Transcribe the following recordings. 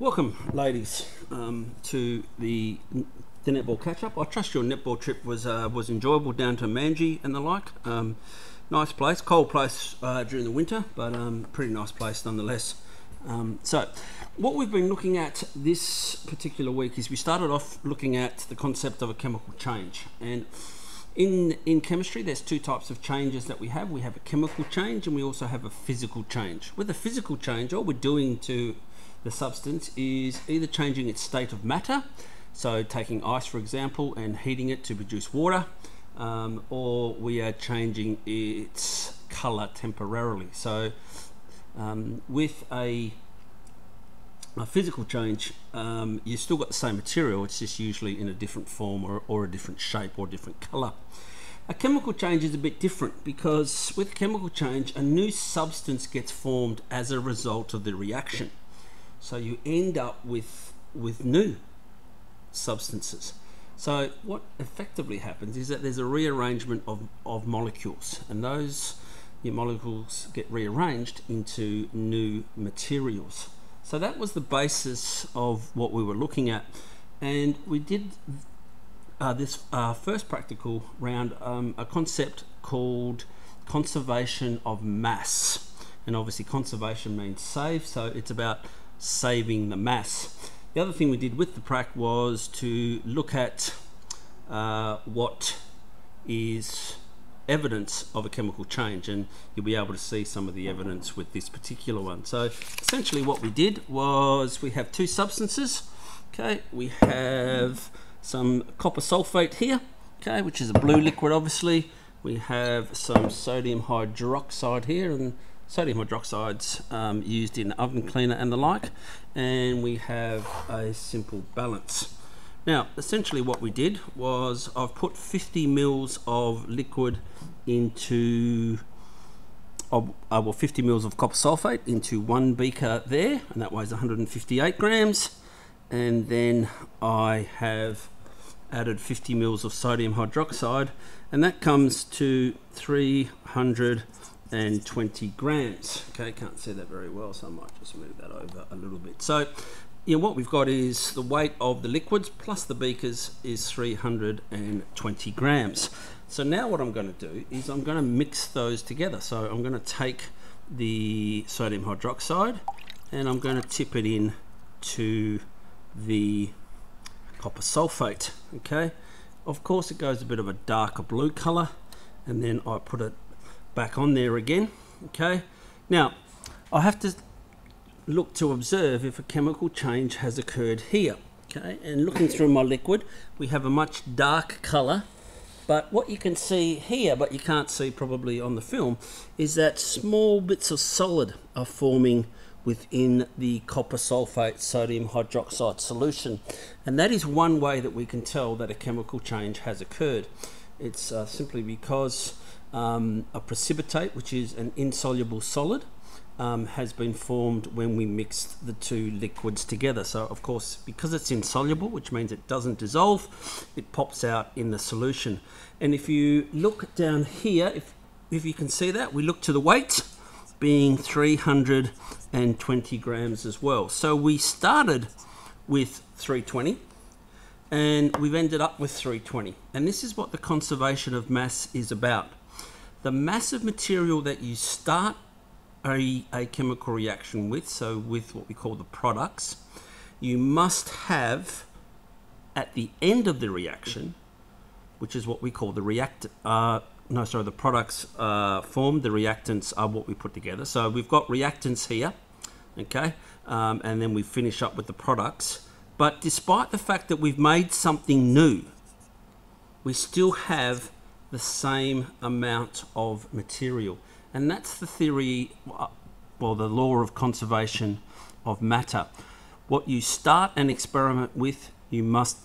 Welcome, ladies, to the netball catch-up. I trust your netball trip was enjoyable down to Manji and the like. Nice place, cold place during the winter, but pretty nice place nonetheless. So, what we've been looking at this particular week is we started off looking at the concept of a chemical change. And in chemistry, there's two types of changes that we have. We have a chemical change and we also have a physical change. With a physical change, all we're doing to the substance is either changing its state of matter, so taking ice for example and heating it to produce water, or we are changing its color temporarily. So with a physical change, you still got the same material, it's just usually in a different form or a different shape or different color. A chemical change is a bit different because with chemical change, a new substance gets formed as a result of the reaction. So you end up with new substances. So what effectively happens is that there's a rearrangement of molecules, and those new molecules get rearranged into new materials. So that was the basis of what we were looking at, and we did this first practical round a concept called conservation of mass. And obviously conservation means save, so it's about saving the mass. The other thing we did with the prac was to look at what is evidence of a chemical change, and you'll be able to see some of the evidence with this particular one. So essentially what we did was we have two substances. Okay, we have some copper sulfate here, okay, which is a blue liquid obviously. We have some sodium hydroxide here, and sodium hydroxide's used in oven cleaner and the like, and we have a simple balance. Now essentially what we did was I've put 50 mils of liquid into 50 mils of copper sulfate into one beaker there, and that weighs 158 grams, and then I have added 50 mils of sodium hydroxide, and that comes to 320 grams. Okay, can't see that very well, so I might just move that over a little bit. So what we've got is the weight of the liquids plus the beakers is 320 grams. So now what I'm going to do is I'm going to mix those together. So I'm going to take the sodium hydroxide and I'm going to tip it in to the copper sulfate. Okay, of course it goes a bit of a darker blue color, and then I put it back on there again. Okay, now I have to look to observe if a chemical change has occurred here. Okay, and looking through my liquid, we have a much darker color, but what you can see here, but you can't see probably on the film, is that small bits of solid are forming within the copper sulfate sodium hydroxide solution, and that is one way that we can tell that a chemical change has occurred. It's simply because a precipitate, which is an insoluble solid, has been formed when we mixed the two liquids together. So of course, because it's insoluble, which means it doesn't dissolve, it pops out in the solution. And if you look down here, if you can see that, we look to the weight being 320 grams as well. So we started with 320 and we've ended up with 320. And this is what the conservation of mass is about. The mass of material that you start a chemical reaction with, so with what we call the products, you must have at the end of the reaction, which is what we call the the products formed, the reactants are what we put together. So we've got reactants here, okay, and then we finish up with the products. But despite the fact that we've made something new, we still have the same amount of material. And that's the theory, well, the law of conservation of matter. What you start an experiment with, you must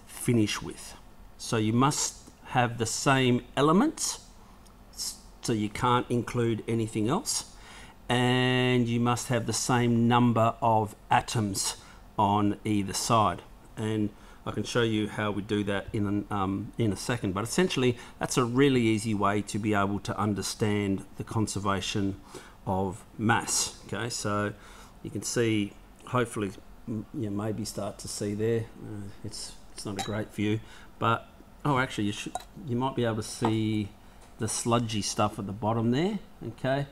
finish with. So you must have the same elements, so you can't include anything else, and you must have the same number of atoms on either side. And I can show you how we do that in a second, but essentially that's a really easy way to be able to understand the conservation of mass. Okay, so you can see hopefully you maybe start to see there. It's not a great view, but actually you might be able to see the sludgy stuff at the bottom there. Okay,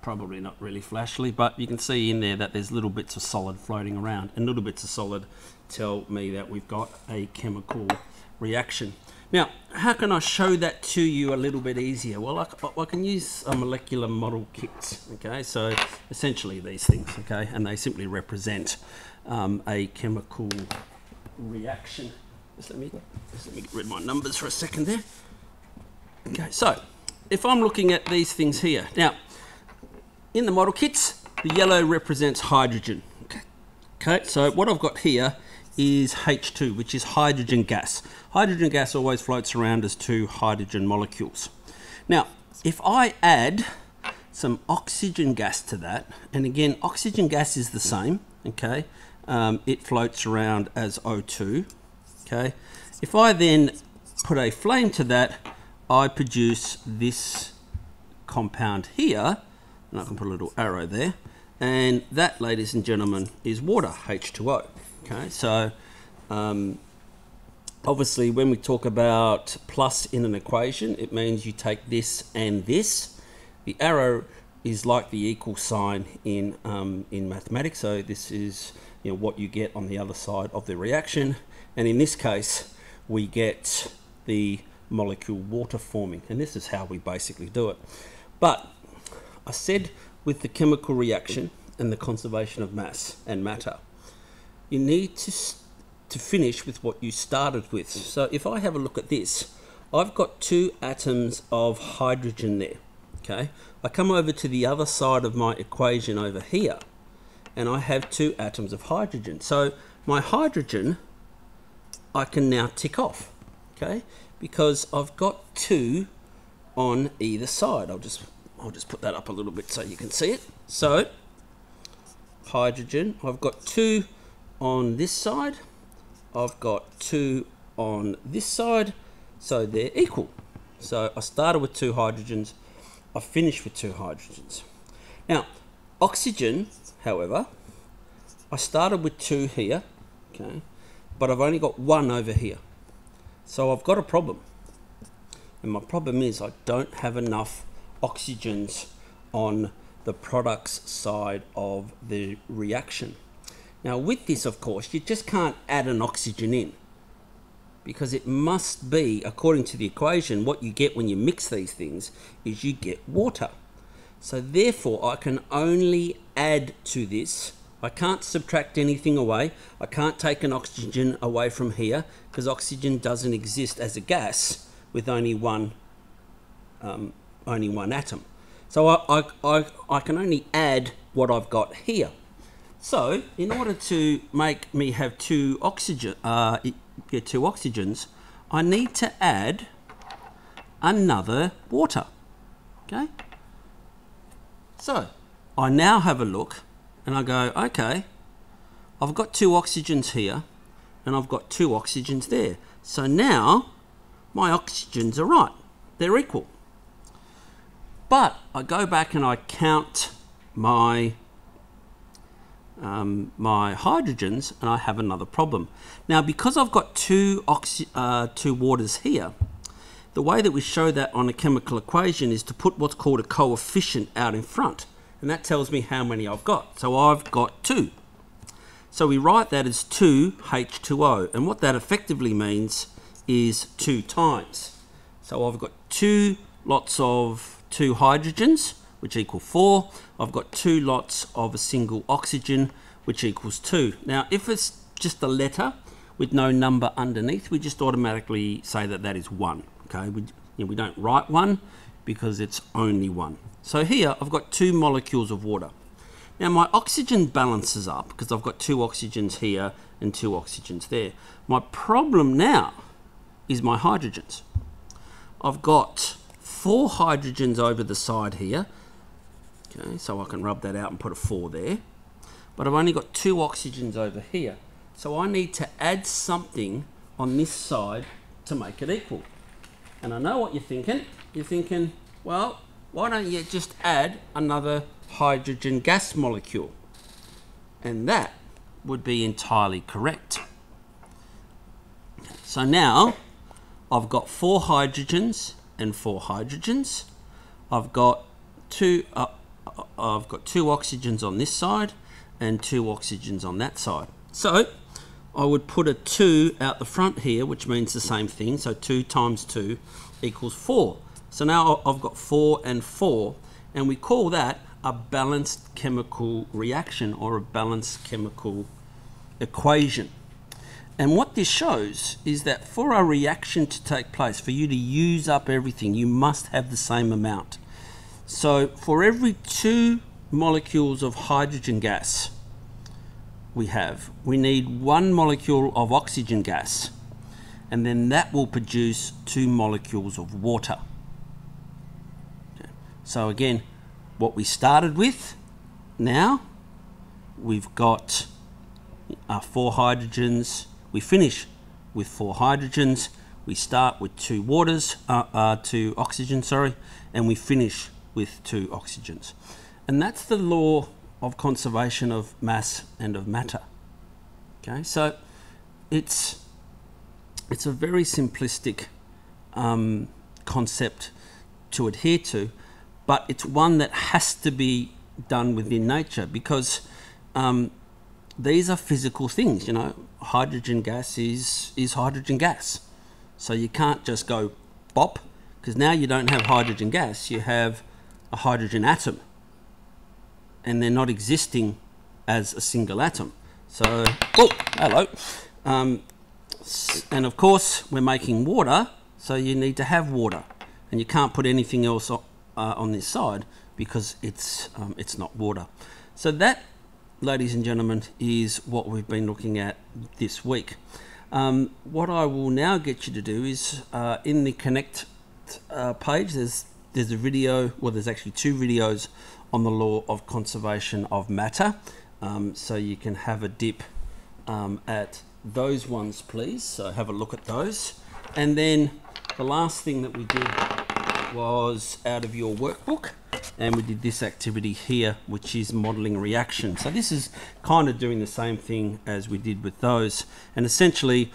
probably not really flashily, but you can see in there that there's little bits of solid floating around, and little bits of solid tell me that we've got a chemical reaction. Now, how can I show that to you a little bit easier? Well, I can use a molecular model kit. Okay, so essentially these things, okay, and they simply represent a chemical reaction. Just let me get rid of my numbers for a second there. Okay, so if I'm looking at these things here, now in the model kits, the yellow represents hydrogen. Okay, so what I've got here is H2, which is hydrogen gas. Hydrogen gas always floats around as two hydrogen molecules. Now, if I add some oxygen gas to that, and again, oxygen gas is the same, okay? It floats around as O2, okay? If I then put a flame to that, I produce this compound here, and I can put a little arrow there, and that, ladies and gentlemen, is water, H2O. Okay, so obviously when we talk about plus in an equation, it means you take this and this. The arrow is like the equal sign in mathematics, so this is what you get on the other side of the reaction, and in this case we get the molecule water forming, and this is how we basically do it. But I said with the chemical reaction and the conservation of mass and matter, you need to finish with what you started with. So if I have a look at this, I've got 2 atoms of hydrogen there. Okay, I come over to the other side of my equation over here, and I have 2 atoms of hydrogen. So my hydrogen I can now tick off, okay, because I've got 2 on either side. I'll just put that up a little bit so you can see it. So hydrogen, I've got 2 on this side, I've got 2 on this side, so they're equal. So I started with 2 hydrogens, I finished with 2 hydrogens. Now, oxygen, however, I started with 2 here, okay, but I've only got 1 over here. So I've got a problem. And my problem is I don't have enough oxygens on the product's side of the reaction. Now with this, of course, you just can't add an oxygen in, because it must be, according to the equation, what you get when you mix these things is you get water. So therefore I can only add to this. I can't subtract anything away. I can't take an oxygen away from here, because oxygen doesn't exist as a gas with only one atom. So I can only add what I've got here. So in order to make me have 2 oxygens, I need to add another water. Okay. So I now have a look and I go, okay, I've got 2 oxygens here and I've got 2 oxygens there. So now my oxygens are right. They're equal. But I go back and I count my hydrogens, and I have another problem. Now, because I've got 2 waters here, the way that we show that on a chemical equation is to put what's called a coefficient out in front, and that tells me how many I've got. So I've got 2. So we write that as 2H2O, and what that effectively means is 2 times. So I've got 2 lots of 2 hydrogens, which equal 4. I've got 2 lots of a single oxygen, which equals 2. Now, if it's just a letter with no number underneath, we just automatically say that that is 1. Okay, we don't write 1 because it's only 1. So here I've got 2 molecules of water. Now my oxygen balances up because I've got 2 oxygens here and 2 oxygens there. My problem now is my hydrogens. I've got 4 hydrogens over the side here. Okay, so I can rub that out and put a 4 there. But I've only got 2 oxygens over here. So I need to add something on this side to make it equal. And I know what you're thinking. You're thinking, well, why don't you just add another hydrogen gas molecule? And that would be entirely correct. So now I've got 4 hydrogens and 4 hydrogens. I've got two oxygens on this side and 2 oxygens on that side. So I would put a 2 out the front here, which means the same thing. So 2 times 2 equals 4. So now I've got 4 and 4, and we call that a balanced chemical reaction or a balanced chemical equation. And what this shows is that for a reaction to take place, for you to use up everything, you must have the same amount. So for every 2 molecules of hydrogen gas we need 1 molecule of oxygen gas, and then that will produce 2 molecules of water. Okay. So again, what we started with, now we've got 4 hydrogens. We finish with 4 hydrogens. We start with 2 oxygen, and we finish with 2 oxygens. And that's the law of conservation of mass and of matter. Okay, so it's a very simplistic concept to adhere to, but it's one that has to be done within nature, because these are physical things. You know, hydrogen gas is hydrogen gas. So you can't just go bop, because now you don't have hydrogen gas, you have a hydrogen atom, and they're not existing as a single atom. So, oh, hello. And of course, we're making water, so you need to have water, and you can't put anything else on this side because it's not water. So that, ladies and gentlemen, is what we've been looking at this week. What I will now get you to do is in the Connect page, there's a video, well, there's actually 2 videos on the law of conservation of matter. So you can have a dip at those ones, please. So have a look at those. And then the last thing that we did was out of your workbook, and we did this activity here, which is modeling reaction. So this is kind of doing the same thing as we did with those. And essentially,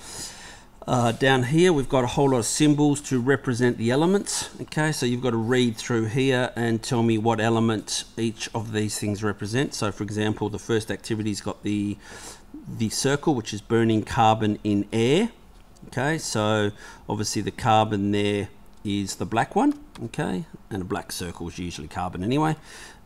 down here we've got a whole lot of symbols to represent the elements. Okay, so you've got to read through here and tell me what element each of these things represent. So for example, the first activity's got the circle, which is burning carbon in air. Okay, so obviously the carbon there is the black one, okay, and a black circle is usually carbon anyway.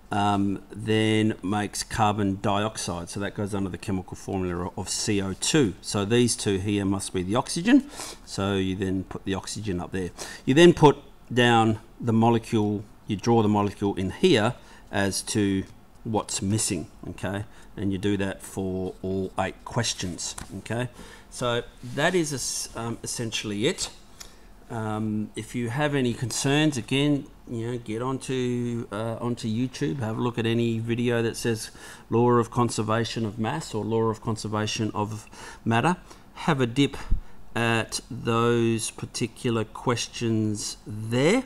Then makes carbon dioxide, so that goes under the chemical formula of CO2. So these 2 here must be the oxygen, so you then put the oxygen up there. You then put down the molecule, you draw the molecule in here as to what's missing, okay, and you do that for all 8 questions, okay. So that is essentially it. If you have any concerns, again, you know, get onto YouTube, have a look at any video that says law of conservation of mass or law of conservation of matter. Have a dip at those particular questions there,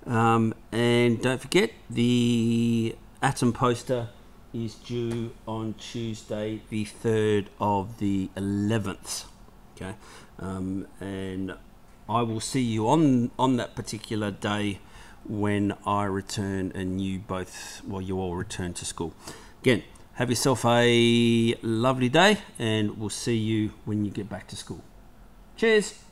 and don't forget, the atom poster is due on Tuesday the 3rd of the 11th. Okay, and I will see you on that particular day when I return and you all return to school. Again, have yourself a lovely day, and we'll see you when you get back to school. Cheers.